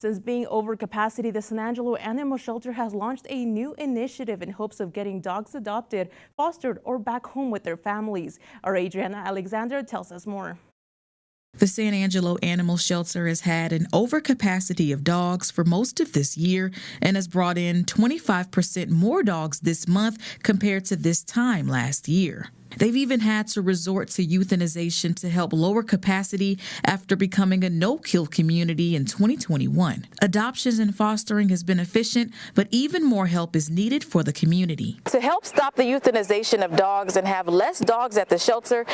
Since being over capacity, the San Angelo Animal Shelter has launched a new initiative in hopes of getting dogs adopted, fostered, or back home with their families. Our Adriana Alexander tells us more. The San Angelo Animal Shelter has had an overcapacity of dogs for most of this year and has brought in 25% more dogs this month compared to this time last year. They've even had to resort to euthanization to help lower capacity after becoming a no-kill community in 2021. Adoptions and fostering has been efficient, but even more help is needed for the community. To help stop the euthanization of dogs and have less dogs at the shelter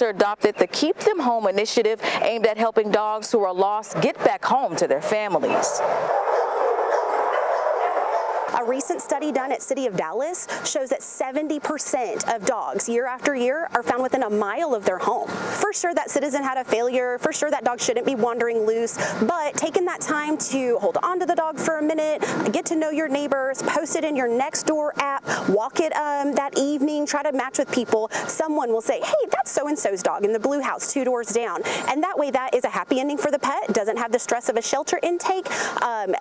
adopted the Keep Them Home initiative aimed at helping dogs who are lost get back home to their families. A recent study done at City of Dallas shows that 70% of dogs year after year are found within a mile of their home. For sure that citizen had a failure, for sure that dog shouldn't be wandering loose, but taking that time to hold on to the dog for a minute, get to know your neighbors, post it in your Nextdoor app, walk it that evening, try to match with people. Someone will say, hey, that's so-and-so's dog in the blue house 2 doors down. And that way that is a happy ending for the pet, doesn't have the stress of a shelter intake,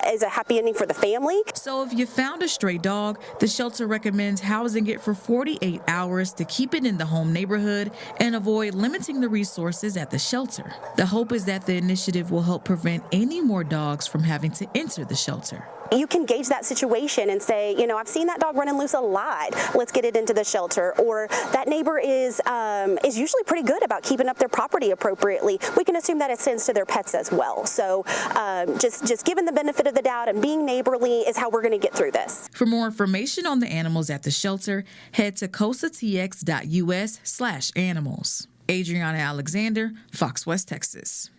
is a happy ending for the family. So if you found a stray dog, the shelter recommends housing it for 48 hours to keep it in the home neighborhood and avoid limiting the resources at the shelter. The hope is that the initiative will help prevent any more dogs from having to enter the shelter. You can gauge that situation and say, you know, I've seen that dog running loose a lot. Let's get it into the shelter. Or that neighbor is usually pretty good about keeping up their property appropriately. We can assume that extends to their pets as well. So just given the benefit of the doubt and being neighborly is how we're going to get through this. For more information on the animals at the shelter, head to cosatx.us/animals. Adriana Alexander, Fox West, Texas.